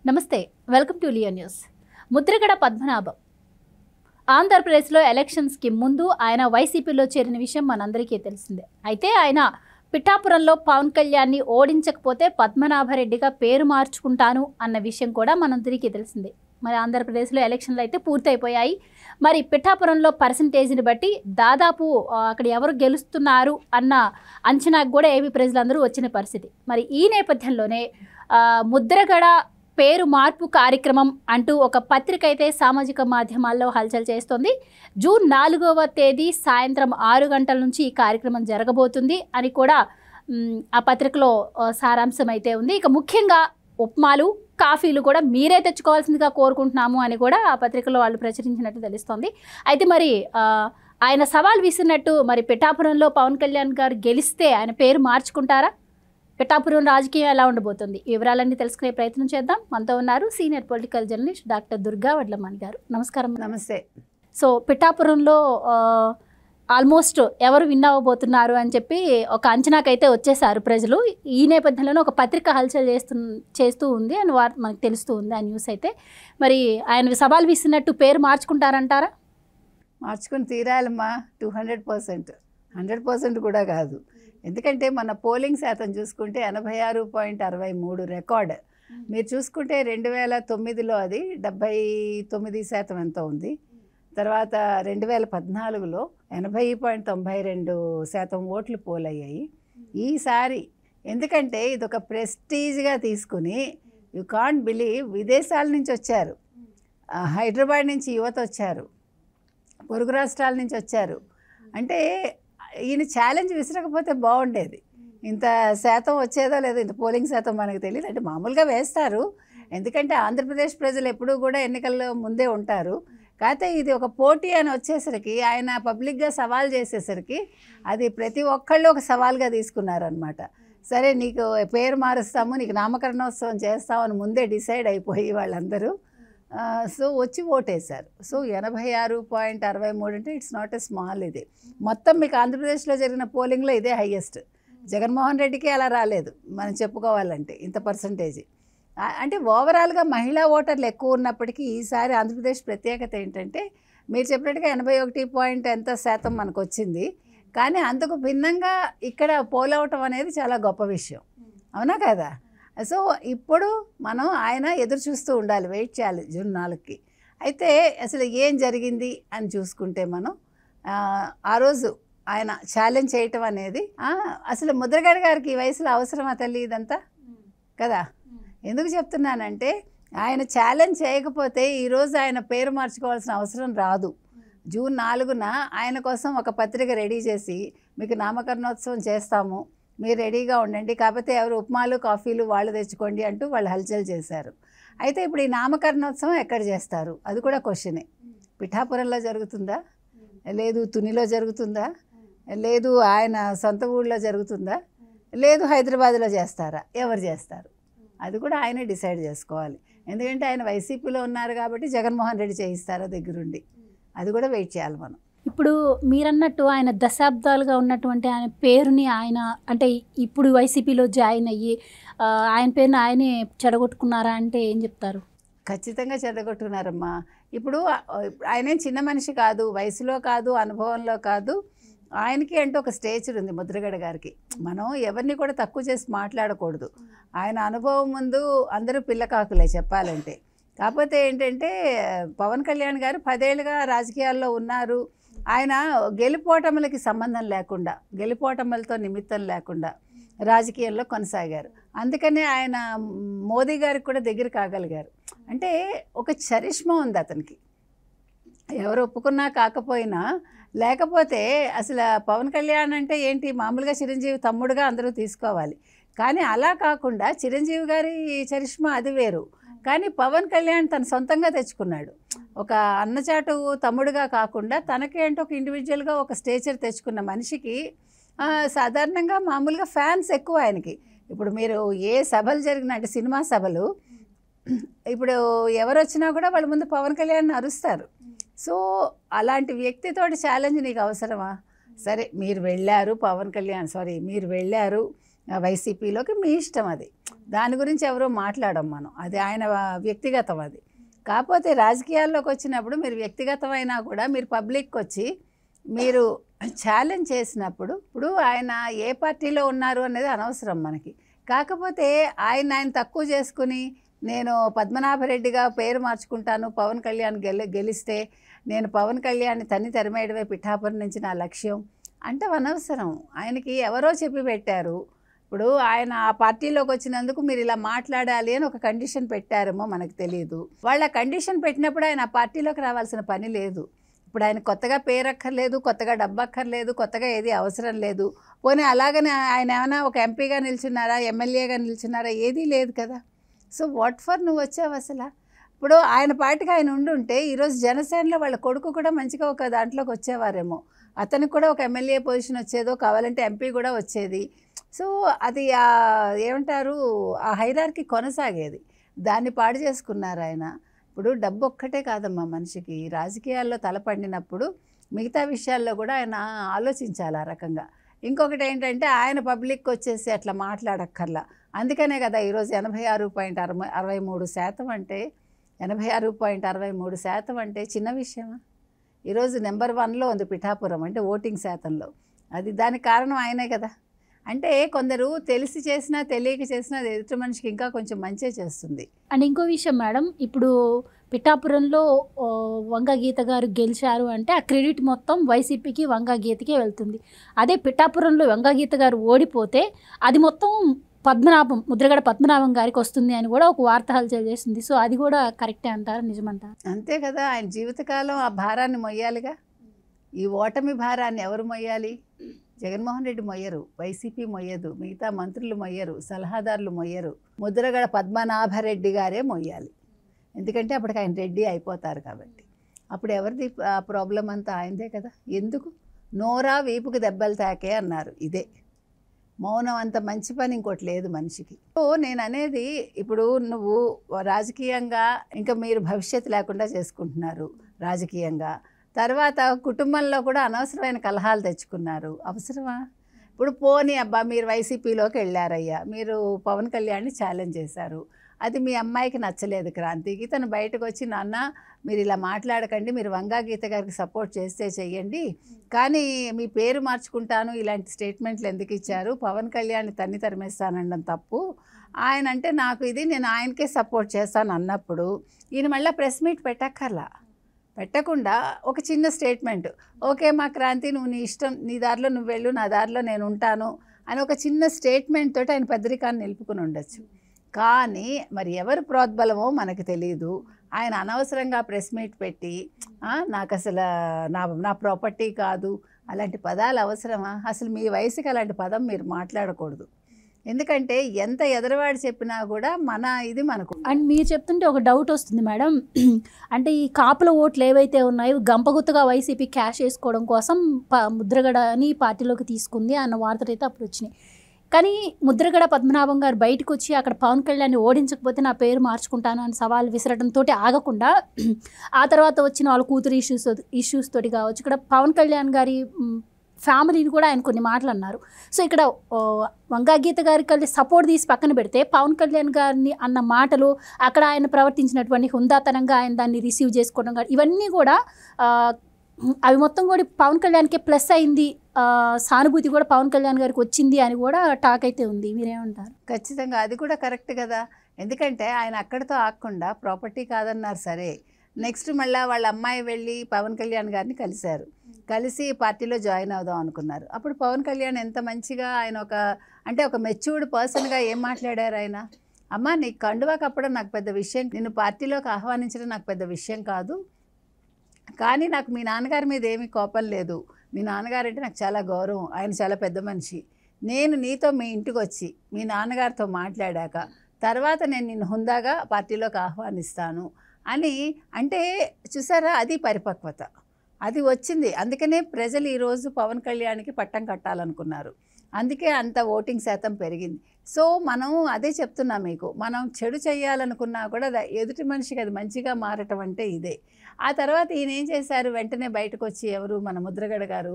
నమస్తే, welcome to Leo news. Mudragada Padmanabham ఆంధ్రప్రదేశ్లో ఎలక్షన్స్కి ముందు ఆయన వైసీపీలో చేరిన విషయం మనందరికీ తెలిసిందే. అయితే ఆయన పిఠాపురంలో పవన్ కళ్యాణ్ని ఓడించకపోతే పద్మనాభరెడ్డిగా పేరు మార్చుకుంటాను అన్న విషయం కూడా మనందరికీ తెలిసిందే. మరి ఆంధ్రప్రదేశ్లో ఎలక్షన్లు అయితే పూర్తయిపోయాయి. మరి పిఠాపురంలో పర్సంటేజ్ని బట్టి దాదాపు అక్కడ ఎవరు గెలుస్తున్నారు అన్న అంచనాకు కూడా ఏపీ ప్రజలందరూ వచ్చిన పరిస్థితి. మరి ఈ నేపథ్యంలోనే ముద్రగడ పేరు మార్పు కార్యక్రమం అంటూ ఒక పత్రిక అయితే సామాజిక మాధ్యమాల్లో హల్చల్ చేస్తోంది. జూన్ 4వ తేదీ సాయంత్రం 6 గంటల నుంచి ఈ కార్యక్రమం జరగబోతుంది అని కూడా ఆ పత్రికలో సారాంశం అయితే ఉంది. ఇక ముఖ్యంగా ఉప్మాలు, కాఫీలు కూడా మీరే తెచ్చుకోవాల్సిందిగా కోరుకుంటున్నాము అని కూడా ఆ పత్రికలో వాళ్ళు ప్రచురించినట్టు తెలుస్తోంది. అయితే మరి ఆయన సవాల్ విసిరినట్టు మరి పిఠాపురంలో పవన్ కళ్యాణ్ గారు గెలిస్తే ఆయన పేరు మార్చుకుంటారా? పిఠాపురం రాజకీయం ఎలా ఉండబోతుంది? ఈ వివరాలన్నీ తెలుసుకునే ప్రయత్నం చేద్దాం. మనతో ఉన్నారు senior political journalist doctor Durga Vadlamani గారు. నమస్కారం. నమస్తే. సో పిఠాపురంలో ఆల్మోస్ట్ ఎవరు విన్ అవ్వబోతున్నారు అని చెప్పి ఒక అంచనాకైతే వచ్చేసారు ప్రజలు. ఈ నేపథ్యంలోనే ఒక పత్రిక హల్చల్ చేస్తూ ఉంది అని మనకు తెలుస్తూ ఉంది ఆ న్యూస్ అయితే. మరి ఆయన సవాల్ విసిరినట్టు పేరు మార్చుకుంటారంటారా? మార్చుకుని తీరాలమ్మా. 200%, 100% కూడా కాదు. ఎందుకంటే మన పోలింగ్ శాతం చూసుకుంటే 86.63 రికార్డ్. మీరు చూసుకుంటే 2009లో అది 79% ఎంత ఉంది. తర్వాత 2014లో 80.92% ఓట్లు పోలయ్యాయి. ఈసారి ఎందుకంటే ఇది ఒక ప్రెస్టీజ్గా తీసుకుని యూ కాంట్ బిలీవ్, విదేశాల నుంచి వచ్చారు, హైదరాబాద్ నుంచి యువత వచ్చారు, పొరుగు రాష్ట్రాల నుంచి వచ్చారు. అంటే ఈయన ఛాలెంజ్ విసరకపోతే బాగుండేది. ఇంత శాతం వచ్చేదో లేదో, ఇంత పోలింగ్ శాతం మనకు తెలియదు. అంటే మామూలుగా వేస్తారు, ఎందుకంటే ఆంధ్రప్రదేశ్ ప్రజలు ఎప్పుడూ కూడా ఎన్నికల్లో ముందే ఉంటారు. కాకపోతే ఇది ఒక పోటీ అని వచ్చేసరికి, ఆయన పబ్లిక్గా సవాల్ చేసేసరికి అది ప్రతి ఒక్కళ్ళు ఒక సవాల్గా తీసుకున్నారనమాట. సరే నీకు పేరు మారుస్తాము, నీకు నామకరణోత్సవం చేస్తామని ముందే డిసైడ్ అయిపోయి వాళ్ళందరూ సో వచ్చి ఓటేశారు. సో 86.63 అంటే ఇట్స్ నాట్ ఎ స్మాల్. ఇది మొత్తం మీకు ఆంధ్రప్రదేశ్లో జరిగిన పోలింగ్లో ఇదే హైయెస్ట్. జగన్మోహన్ రెడ్డికి అలా రాలేదు మనం చెప్పుకోవాలంటే ఇంత పర్సంటేజ్. అంటే ఓవరాల్గా మహిళా ఓటర్లు ఎక్కువ ఉన్నప్పటికీ ఈసారి ఆంధ్రప్రదేశ్ ప్రత్యేకత ఏంటంటే మీరు చెప్పినట్టుగా 81% మనకు వచ్చింది. కానీ అందుకు భిన్నంగా ఇక్కడ పోలవటం అనేది చాలా గొప్ప విషయం, అవునా కదా? సో ఇప్పుడు మనం ఆయన ఎదురు చూస్తూ ఉండాలి, వెయిట్ చేయాలి జూన్ 4కి. అయితే అసలు ఏం జరిగింది అని చూసుకుంటే మనం ఆ రోజు ఆయన ఛాలెంజ్ చేయటం అనేది అసలు ముద్రగడ గారికి ఈ వయసులో అవసరమా తల్లి ఇదంతా కదా? ఎందుకు చెప్తున్నానంటే ఆయన ఛాలెంజ్ చేయకపోతే ఈరోజు ఆయన పేరు మార్చుకోవాల్సిన అవసరం రాదు. జూన్ 4న ఆయన కోసం ఒక పత్రిక రెడీ చేసి మీకు నామకరణోత్సవం చేస్తాము, మీరు రెడీగా ఉండండి, కాకపోతే ఎవరు ఉప్మాలు కాఫీలు వాళ్ళు తెచ్చుకోండి అంటూ వాళ్ళు హల్చల్ చేశారు. అయితే ఇప్పుడు ఈ నామకరణోత్సవం ఎక్కడ చేస్తారు అది కూడా క్వశ్చనే. పిఠాపురంలో జరుగుతుందా, లేదు తునిలో జరుగుతుందా, లేదు ఆయన సొంత ఊళ్ళో జరుగుతుందా, లేదు హైదరాబాద్లో చేస్తారా, ఎవరు చేస్తారు అది కూడా ఆయనే డిసైడ్ చేసుకోవాలి. ఎందుకంటే ఆయన వైసీపీలో ఉన్నారు కాబట్టి జగన్మోహన్ రెడ్డి చేయిస్తారా దగ్గరుండి, అది కూడా వెయిట్ చేయాలి మనం. ఇప్పుడు మీరన్నట్టు ఆయన దశాబ్దాలుగా ఉన్నటువంటి ఆయన పేరుని ఆయన అంటే ఇప్పుడు వైసీపీలో జాయిన్ అయ్యి ఆయన పేరుని ఆయనే చెడగొట్టుకున్నారా అంటే ఏం చెప్తారు? ఖచ్చితంగా చెడగొట్టుకున్నారమ్మా. ఇప్పుడు ఆయనేం చిన్న మనిషి కాదు, వయసులో కాదు, అనుభవంలో కాదు. ఆయనకి అంటే ఒక స్టేచర్ ఉంది ముద్రగడ గారికి. మనం ఎవరిని కూడా తక్కువ చేసి మాట్లాడకూడదు. ఆయన అనుభవం ముందు అందరూ పిల్లకాకులే చెప్పాలంటే. కాకపోతే ఏంటంటే పవన్ కళ్యాణ్ గారు 10 ఏళ్ళుగా రాజకీయాల్లో ఉన్నారు. ఆయన గెలుపోటములకి సంబంధం లేకుండా, గెలుపోటములతో నిమిత్తం లేకుండా రాజకీయాల్లో కొనసాగారు. అందుకనే ఆయన మోదీ గారికి కూడా దగ్గర కాగలిగారు. అంటే ఒక చరిష్మా ఉంది అతనికి, ఎవరు ఒప్పుకున్నా కాకపోయినా. లేకపోతే అసలు పవన్ కళ్యాణ్ అంటే ఏంటి, మామూలుగా చిరంజీవి తమ్ముడుగా అందరూ తీసుకోవాలి. కానీ అలా కాకుండా చిరంజీవి గారి చరిష్మా అది వేరు. కానీ పవన్ కళ్యాణ్ తను సొంతంగా తెచ్చుకున్నాడు. ఒక అన్నచాటు తమ్ముడుగా కాకుండా తనకేంటో ఒక ఇండివిజువల్గా ఒక స్టేచర్ తెచ్చుకున్న మనిషికి సాధారణంగా మామూలుగా ఫ్యాన్స్ ఎక్కువ ఆయనకి. ఇప్పుడు మీరు ఏ సభలు జరిగినా, అంటే సినిమా సభలు, ఇప్పుడు ఎవరు వచ్చినా కూడా వాళ్ళ ముందు పవన్ కళ్యాణ్ అరుస్తారు. సో అలాంటి వ్యక్తితోటి ఛాలెంజ్ నీకు అవసరమా? సరే మీరు వెళ్ళారు, పవన్ కళ్యాణ్ మీరు వెళ్ళారు, వైసీపీలోకి, మీ ఇష్టం అది. దాని గురించి ఎవరో మాట్లాడం మనం, అది ఆయన వ్యక్తిగతం అది. కాకపోతే రాజకీయాల్లోకి వచ్చినప్పుడు మీరు వ్యక్తిగతమైనా కూడా మీరు పబ్లిక్కి వచ్చి మీరు ఛాలెంజ్ చేసినప్పుడు, ఇప్పుడు ఆయన ఏ పార్టీలో ఉన్నారు అనేది అనవసరం మనకి. కాకపోతే ఆయన తక్కువ చేసుకుని నేను పద్మనాభరెడ్డిగా పేరు మార్చుకుంటాను, పవన్ కళ్యాణ్ గెలిస్తే నేను పవన్ కళ్యాణ్ని తరిమేయడమే పిఠాపురం నుంచి నా లక్ష్యం అంటే అనవసరం. ఆయనకి ఎవరో చెప్పి పెట్టారు. ఇప్పుడు ఆయన ఆ పార్టీలోకి వచ్చినందుకు మీరు ఇలా మాట్లాడాలి అని ఒక కండిషన్ పెట్టారేమో మనకు తెలియదు. వాళ్ళ కండిషన్ పెట్టినప్పుడు ఆయన ఆ పార్టీలోకి రావాల్సిన పని లేదు. ఇప్పుడు ఆయన కొత్తగా పేరు అక్కర్లేదు, కొత్తగా డబ్బు అక్కర్లేదు, కొత్తగా ఏది అవసరం లేదు. పోనీ అలాగనే ఆయన ఏమైనా ఒక ఎంపీగా నిల్చున్నారా, ఎమ్మెల్యేగా నిల్చున్నారా, ఏదీ లేదు కదా. సో వాట్ ఫర్ నువ్వు వచ్చావు అసలు? ఇప్పుడు ఆయన పార్టీకి ఆయన ఉండుంటే ఈరోజు జనసేనలో వాళ్ళ కొడుకు కూడా మంచిగా ఒక దాంట్లోకి వచ్చేవారేమో, అతనికి కూడా ఒక ఎమ్మెల్యే పొజిషన్ వచ్చేదో, కావాలంటే ఎంపీ కూడా వచ్చేది. సో అది ఏమంటారు, ఆ హైరార్కీ కొనసాగేది. దాన్ని పాడు చేసుకున్నారు ఆయన. ఇప్పుడు డబ్బు ఒక్కటే కాదమ్మా మనిషికి, రాజకీయాల్లో తలపడినప్పుడు మిగతా విషయాల్లో కూడా ఆయన ఆలోచించాలి ఆ రకంగా. ఇంకొకటి ఏంటంటే ఆయన పబ్లిక్కి వచ్చేసి అట్లా మాట్లాడక్కర్లా. అందుకనే కదా ఈరోజు 86.63% అంటే 86.63% అంటే చిన్న విషయమా? ఈరోజు నెంబర్ 1లో ఉంది పిఠాపురం అంటే ఓటింగ్ శాతంలో. అది దానికి కారణం ఆయనే కదా. అంటే కొందరు తెలిసి చేసినా తెలియక చేసినా అది ఎదుటి మనిషికి ఇంకా కొంచెం మంచే చేస్తుంది. అండ్ ఇంకో విషయం మేడం, ఇప్పుడు పిఠాపురంలో వంగ గీత గారు గెలిచారు అంటే ఆ క్రెడిట్ మొత్తం వైసీపీకి, వంగ గీతకే వెళ్తుంది. అదే పిఠాపురంలో వంగ గీత గారు ఓడిపోతే అది మొత్తం ముద్రగడ పద్మనాభం గారికి వస్తుంది అని కూడా ఒక వార్త హల్చల్ చేస్తుంది. సో అది కూడా కరెక్టే అంటారా, నిజమంటారా? అంతే కదా, ఆయన జీవితకాలం ఆ భారాన్ని మొయ్యాలిగా. ఈ ఓటమి భారాన్ని ఎవరు మొయ్యాలి? జగన్మోహన్ రెడ్డి మొయ్యరు, వైసీపీ మొయ్యదు, మిగతా మంత్రులు మొయ్యరు, సలహాదారులు మొయ్యరు, ముద్రగడ పద్మనాభరెడ్డి గారే మొయ్యాలి. ఎందుకంటే అప్పటికి ఆయన రెడ్డి అయిపోతారు కాబట్టి. అప్పుడు ఎవరిది ప్రాబ్లం అంతా ఆయనదే కదా. ఎందుకు నోరా వీపుకి దెబ్బలు తాకే అన్నారు. ఇదే మౌనం అంత మంచి పని ఇంకోటి లేదు మనిషికి. సో నేను అనేది, ఇప్పుడు నువ్వు రాజకీయంగా ఇంకా మీరు భవిష్యత్తు లేకుండా చేసుకుంటున్నారు రాజకీయంగా. తర్వాత కుటుంబంలో కూడా అనవసరమైన కలహాలు తెచ్చుకున్నారు. అవసరమా? ఇప్పుడు పోనీ అబ్బా మీరు వైసీపీలోకి వెళ్ళారయ్యా, మీరు పవన్ కళ్యాణ్ని ఛాలెంజ్ చేశారు, అది మీ అమ్మాయికి నచ్చలేదు క్రాంతికి. తను బయటకు వచ్చి నాన్న మీరు ఇలా మాట్లాడకండి, మీరు వంగా గీత గారికి సపోర్ట్ చేస్తే చెయ్యండి, కానీ మీ పేరు మార్చుకుంటాను ఇలాంటి స్టేట్మెంట్లు ఎందుకు ఇచ్చారు, పవన్ కళ్యాణ్ని తరిమేస్తానడం తప్పు, ఆయన అంటే నాకు ఇది, నేను ఆయనకే సపోర్ట్ చేస్తాను అన్నప్పుడు ఈయన మళ్ళీ ప్రెస్ మీట్ పెట్టకుండా ఒక చిన్న స్టేట్మెంట్, ఓకే మా క్రాంతి నువ్వు నీ ఇష్టం, నీ దారిలో నువ్వు వెళ్ళు, నా దారిలో నేను ఉంటాను అని ఒక చిన్న స్టేట్మెంట్ తోటి ఆయన పెద్దరికాన్ని నిలుపుకుని ఉండొచ్చు. కానీ మరి ఎవరు ప్రోద్బలమో మనకు తెలియదు. ఆయన అనవసరంగా ప్రెస్ మీట్ పెట్టి నాకు అసలు నా ప్రాపర్టీ కాదు అలాంటి పదాలు అవసరమా? అసలు మీ వయసుకి అలాంటి పదం మీరు మాట్లాడకూడదు. ఎందుకంటే ఎంత ఎదరవాడు చెప్పినా కూడా మన ఇది మనకు. అండ్ మీరు చెప్తుంటే ఒక డౌట్ వస్తుంది మేడం, అంటే ఈ కాపుల ఓట్లు ఏవైతే ఉన్నాయో గంపగుత్తగా వైసీపీ క్యాష్ వేసుకోవడం కోసం ముద్రగడని పార్టీలోకి తీసుకుంది అన్న వార్తలు అయితే అప్పుడు వచ్చినాయి. కానీ ముద్రగడ పద్మనాభం గారు బయటకు వచ్చి అక్కడ పవన్ కళ్యాణ్ని ఓడించకపోతే నా పేరు మార్చుకుంటాను అని సవాల్ విసరడంతో ఆగకుండా ఆ తర్వాత వచ్చిన వాళ్ళ కూతురు ఇష్యూస్ తోటి కావచ్చు, ఇక్కడ పవన్ కళ్యాణ్ గారి ఫ్యామిలీని కూడా ఆయన కొన్ని మాటలు అన్నారు. సో ఇక్కడ వంగా గీత గారికి సపోర్ట్ తీసి పక్కన పెడితే పవన్ కళ్యాణ్ గారిని అన్న మాటలు, అక్కడ ఆయన ప్రవర్తించినటువంటి హుందాతనంగా ఆయన దాన్ని రిసీవ్ చేసుకోవడం కానీ ఇవన్నీ కూడా అవి మొత్తం కూడా పవన్ కళ్యాణ్కే ప్లస్ అయింది, సానుభూతి కూడా పవన్ కళ్యాణ్ గారికి వచ్చింది అని కూడా టాక్ అయితే ఉంది. మీరేమంటారు? ఖచ్చితంగా అది కూడా కరెక్ట్ కదా. ఎందుకంటే ఆయన అక్కడితో ఆగకుండా ప్రాపర్టీ కాదన్నారు సరే, నెక్స్ట్ మళ్ళీ వాళ్ళ అమ్మాయి వెళ్ళి పవన్ కళ్యాణ్ గారిని కలిసి పార్టీలో జాయిన్ అవుదాం అనుకున్నారు. అప్పుడు పవన్ కళ్యాణ్ ఎంత మంచిగా ఆయన ఒక మెచ్యూర్డ్ పర్సన్గా ఏం మాట్లాడారు ఆయన, అమ్మ నీ కండువా కప్పడం నాకు పెద్ద విషయం, నిన్ను పార్టీలోకి ఆహ్వానించడం నాకు పెద్ద విషయం కాదు, కానీ నాకు మీ నాన్నగారి మీద ఏమీ కోపం లేదు, మీ నాన్నగారంటే నాకు చాలా గౌరవం, ఆయన చాలా పెద్ద మనిషి, నేను నీతో మీ ఇంటికి వచ్చి మీ నాన్నగారితో మాట్లాడాక తర్వాత నేను నిన్ను హుందాగా పార్టీలోకి ఆహ్వానిస్తాను అని అంటే చూసారా, అది పరిపక్వత, అది వచ్చింది. అందుకనే ప్రజలు ఈరోజు పవన్ కళ్యాణ్కి పట్టం కట్టాలనుకున్నారు, అందుకే అంత ఓటింగ్ శాతం పెరిగింది. సో మనం అదే చెప్తున్నా మీకు, మనం చెడు చేయాలనుకున్నా కూడా ఎదుటి మనిషికి అది మంచిగా మారటం అంటే ఇదే. ఆ తర్వాత ఈయన ఏం చేశారు, వెంటనే బయటకు వచ్చి ఎవరు మన ముద్రగడ గారు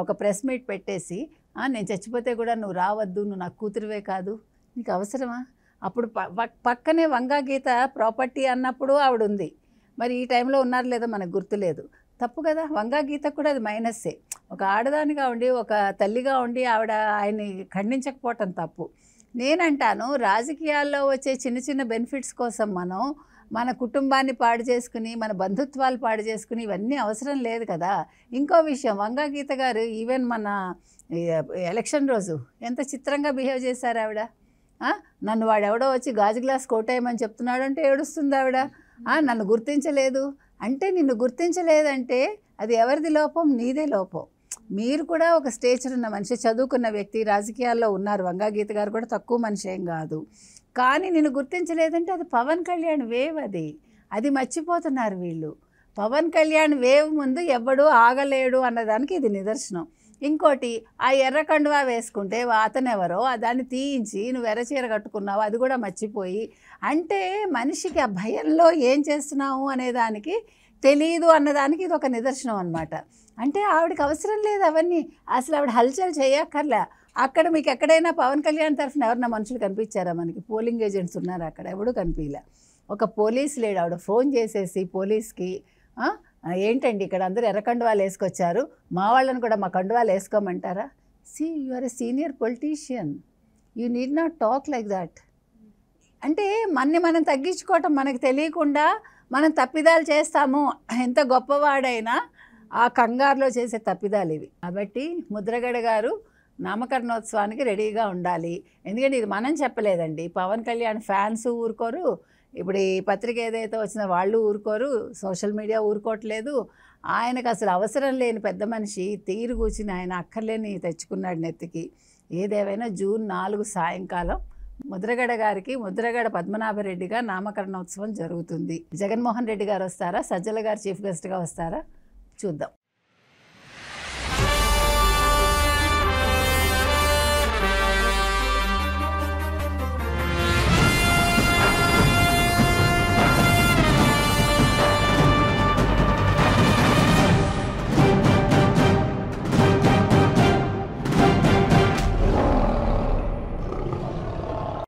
ఒక ప్రెస్ మీట్ పెట్టేసి నేను చచ్చిపోతే కూడా నువ్వు రావద్దు, నువ్వు నాకు కూతురువే కాదు, నీకు అవసరమా? అప్పుడు పక్కనే వంగా గీత ప్రాపర్టీ అన్నప్పుడు ఆవిడ ఉంది. మరి ఈ టైంలో ఉన్నారు లేదో మనకు గుర్తులేదు. తప్పు కదా, వంగా గీత కూడా అది మైనస్సే. ఒక ఆడదానిగా ఉండి, ఒక తల్లిగా ఉండి ఆవిడ ఆయన్ని ఖండించకపోవటం తప్పు. నేనంటాను, రాజకీయాల్లో వచ్చే చిన్న చిన్న బెనిఫిట్స్ కోసం మనం మన కుటుంబాన్ని పాడు చేసుకుని, మన బంధుత్వాలు పాడు చేసుకుని ఇవన్నీ అవసరం లేదు కదా. ఇంకో విషయం, వంగా గీత గారు ఈవెన్ మన ఎలక్షన్ రోజు ఎంత చిత్రంగా బిహేవ్ చేశారు ఆవిడ. నన్ను వాడెవడో వచ్చి గాజు గ్లాస్ కోటేయమని చెప్తున్నాడు అంటే ఏడుస్తుంది ఆవిడ. నన్ను గుర్తించలేదు అంటే, నిన్ను గుర్తించలేదంటే అది ఎవరిది లోపం? నీదే లోపం. మీరు కూడా ఒక స్టేచర్ ఉన్న మనిషి, చదువుకున్న వ్యక్తి, రాజకీయాల్లో ఉన్నారు. వంగా గీత గారు కూడా తక్కువ మనిషి ఏం కాదు. కానీ నిన్ను గుర్తించలేదంటే అది పవన్ కళ్యాణ్ వేవ్. అది మర్చిపోతున్నారు వీళ్ళు. పవన్ కళ్యాణ్ వేవ్ ముందు ఎవ్వడూ ఆగలేడు అన్నదానికి ఇది నిదర్శనం. ఇంకోటి, ఆ ఎర్ర కండువా వేసుకుంటే అతనెవరో దాన్ని తీయించి నువ్వు ఎర్ర చీర కట్టుకున్నావు, అది కూడా మర్చిపోయి. అంటే మనిషికి ఆ భయంలో ఏం చేస్తున్నావు అనేదానికి తెలీదు అన్నదానికి ఇది ఒక నిదర్శనం అనమాట. అంటే ఆవిడకి అవసరం లేదు అవన్నీ, అసలు ఆవిడ హల్చల్ చేయక్కర్లే. అక్కడ మీకు ఎక్కడైనా పవన్ కళ్యాణ్ తరఫున ఎవరన్నా మనుషులు కనిపించారా? మనకి పోలింగ్ ఏజెంట్స్ ఉన్నారు అక్కడ, ఎవడూ కనిపించలే. ఒక పోలీస్ లేడు. ఆవిడ ఫోన్ చేసేసి పోలీస్కి, ఏంటండి ఇక్కడ అందరూ ఎర్ర కండువాలు వేసుకొచ్చారు, మా వాళ్ళని కూడా మా కండువాలు వేసుకోమంటారా? See you are a senior politician, you need not talk like that. అంటే మనం తగ్గించుకోవటం మనకు తెలియకుండా మనం తప్పిదాలు చేస్తాము. ఎంత గొప్పవాడైనా ఆ కంగారులో చేసే తప్పిదాలు ఇవి. కాబట్టి ముద్రగడ గారు నామకరణోత్సవానికి రెడీగా ఉండాలి. ఎందుకంటే ఇది మనం చెప్పలేదండి, పవన్ కళ్యాణ్ ఫ్యాన్స్ ఊరుకోరు, ఇప్పుడు ఈ పత్రిక ఏదైతే వచ్చినా వాళ్ళు ఊరుకోరు, సోషల్ మీడియా ఊరుకోవట్లేదు. ఆయనకు అసలు అవసరం లేని పెద్ద మనిషి తీరు కూర్చుని ఆయన అక్కర్లేని తెచ్చుకున్నాడు నెత్తికి. ఏదేమైనా జూన్ 4 సాయంకాలం ముద్రగడ గారికి ముద్రగడ పద్మనాభరెడ్డిగా నామకరణోత్సవం జరుగుతుంది. జగన్మోహన్ రెడ్డి గారు వస్తారా, సజ్జల గారు చీఫ్ గెస్ట్గా వస్తారా చూద్దాం.